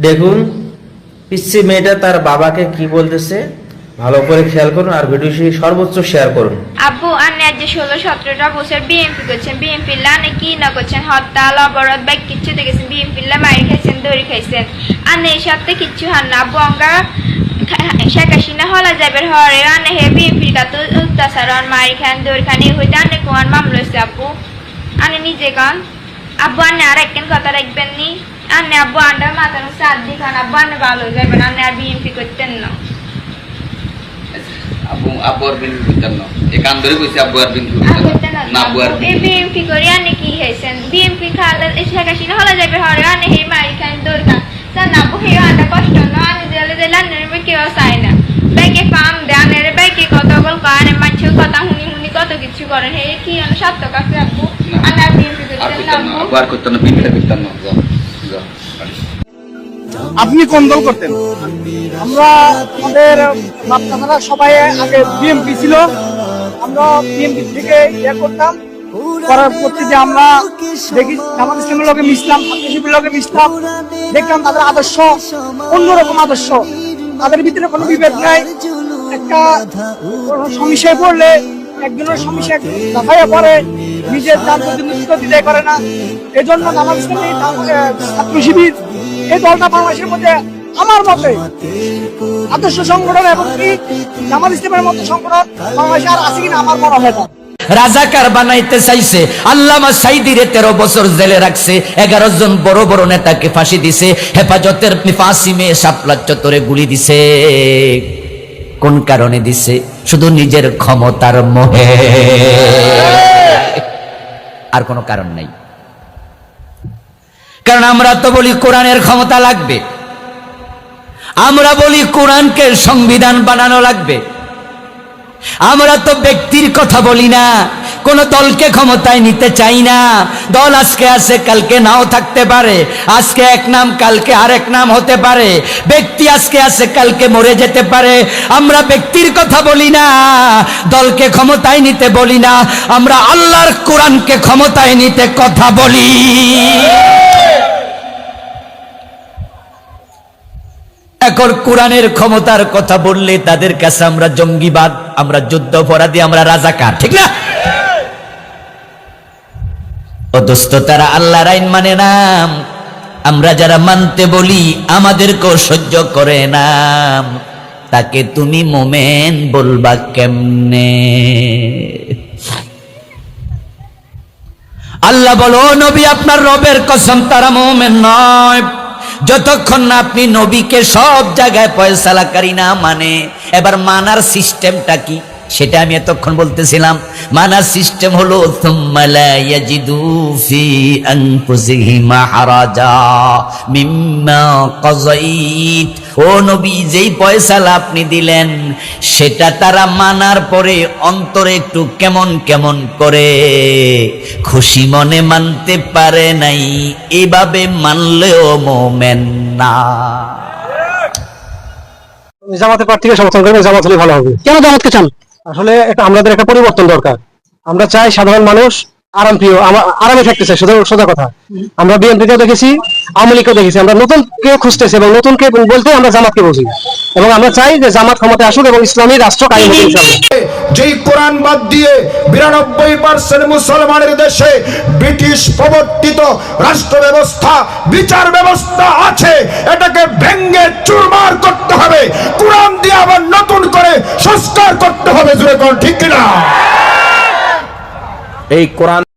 দেখুন পিচ্ছি মেয়েটা তার বাবাকে কি বলতেছে, ভালো করে খেয়াল করুন আর ভিডিওটি সর্বোচ্চ শেয়ার করুন। আব্বু আন্নে আজ 16-17টা বছর বিএমপি করছেন, বিএমপি লানে কি না করছেন, হত্যা অবরোধ বাইক কিচ্ছু দেখেছেন, বিএমপি লা মারি খাইছেন, দড়ি খাইছেন। আন্নে এই সপ্তাহে কিচ্ছু হান না আব্বু, অঙ্গা শেখ হাসিনা হলা যাবের হরে আন্নে হে বিএমপির কাত অত্যাচার মারি খান দড়ি খান এই হইতে আন্নে কোয়ান মামলা হয়েছে আব্বু। আন্নে নিজে গান আব্বু, আন্নে আর একদিন কথা রাখবেন নি। আন্নে আব্বু আন্ডার মাথার সাত দিখান আব্বু, আন্নে ভালো হয়ে যাবেন, আন্নে আর বিএমপি করতেন না। আব্বু আব্বু আর বিএনপি করতেন না, এই কান ধরে কইছে আব্বু আর বিএনপি করতেন না। না আব্বু আর বিএমপি করি আনে কি হইছেন, বিএমপি খালে শেখ হাসিনা হলা যাবে হরে আনে হে মারি খান দৌড় খান জান আব্বু, হে আন্ডা কষ্ট না আনে জেলে জেলে আনে কেউ চায় না। বাইকে পাম দে আনে বাইকে কত বল কানে মাছ কথা হুনি হুনি কত কিছু করেন, হে কি আনে সত্য কাছে আব্বু, আনে আর বিএমপি করতেন না আব্বু আর করতেন না, বিএনপি করতেন না। আপনি কোন দল করতেন? আমরা আমাদের বাচ্চারা সবাই আগে বিএমপি ছিল, আমরা বিএমপি থেকে ইয়ে করতাম, করার পর যে আমরা দেখি জামাত ইসলামের লোকে মিশলাম, শিবিরের লোকে মিশলাম, দেখলাম তাদের আদর্শ অন্যরকম আদর্শ, তাদের ভিতরে কোনো বিভেদ নাই। একটা সমস্যায় পড়লে একজনের সমস্যা দেখাইয়া পড়ে, নিজের যার প্রতিনিধিত্ব দিতে করে না। এই জন্য জামাত ইসলামী ছাত্র শিবির এই দলটা বাংলাদেশের মধ্যে আমার মতে আদর্শ সংগঠন, এবং কি জামাত ইসলামের মতো সংগঠন বাংলাদেশে আর আছে কিনা আমার মনে হয় না। রাজাকার বানাইতে চাইছে, আল্লামা সাইদিরে 13 বছর জেলে রাখছে, 11 জন বড় বড় নেতাকে ফাঁসি দিছে, হেফাজতের ফাঁসিমে শাপলা চত্বরে গুলি দিছে। কোন কারণে দিছে? শুধু নিজের ক্ষমতার মোহে, আর কোনো কারণ নাই। কারণ আমরা তো বলি কোরআনের ক্ষমতা লাগবে, আমরা বলি কোরআনকে সংবিধান বানানো লাগবে, আমরা তো ব্যক্তির কথা বলি না, কোন দলকে ক্ষমতায় নিতে চাই না। দল আজকে আছে কালকে নাও থাকতে পারে, আজকে এক নাম কালকে আরেক নাম হতে পারে, ব্যক্তি আজকে আছে কালকে মরে যেতে পারে। আমরা ব্যক্তির কথা বলি না, দলকে ক্ষমতায় নিতে বলি না, আমরা আল্লাহর কোরআনকে ক্ষমতায় নিতে কথা বলি। এখন কোরআনের ক্ষমতার কথা বললে তাদের কাছে আমরা জঙ্গিবাদ, আমরা যুদ্ধ অপরাধী, আমরা রাজাকার, ঠিক না? ও দোস্ত, তারা আল্লাহর আইন মানে না, আমরা যারা মানতে বলি আমাদেরকেও সহ্য করে না। তাকে তুমি মোমেন বলবা কেমনে? আল্লাহ বলো, নবী আপনার রবের কসম তারা মোমেন নয় যতক্ষণ না আপনি নবীকে সব জায়গায় ফয়সালাকারী না মানে। এবার মানার সিস্টেমটা কি সেটা আমি এতক্ষণ বলতেছিলাম। মানার সিস্টেম হলো সুম্মা লা ইয়াজিদু ফি আনফুসিহিম হারাজা মিম্মা কাযাইত। ও নবী, যেই ফয়সালা আপনি দিলেন সেটা তারা মানার পরে অন্তরে একটু কেমন কেমন করে, খুশি মনে মানতে পারে নাই, এভাবে মানলেও মোমেন না। জামাতের প্রার্থীকে সমর্থন করবেন, জামাত হলে ভালো হবে। কেন জামাতকে চান? আসলে আমাদের একটা পরিবর্তন দরকার। আমরা চাই সাধারণ মানুষ আরামে থাকতে চাই, সোজা কথা। আমরা বিএনপিকেও দেখেছি, আওয়ামী লীগকেও দেখেছি, আমরা নতুন কেউ খুঁজতেছি এবং নতুনকে বলতে আমরা জামাতকে বুঝি, এবং আমরা চাই যে জামাত ক্ষমতায় আসুক এবং ইসলামী রাষ্ট্র কায়েম হোক ইনশাআল্লাহ। যেই কোরআন বাদ দিয়ে 92% মুসলমানের দেশে ব্রিটিশ প্রবর্তিত রাষ্ট্র ব্যবস্থা, বিচার ব্যবস্থা আছে, এটাকে ভেঙ্গে চুরমার করতে হবে, কোরআন দিয়ে আবার নতুন করে সংস্কার করতে হবে। জোরে কোন ঠিক কিনা? এই কোরআন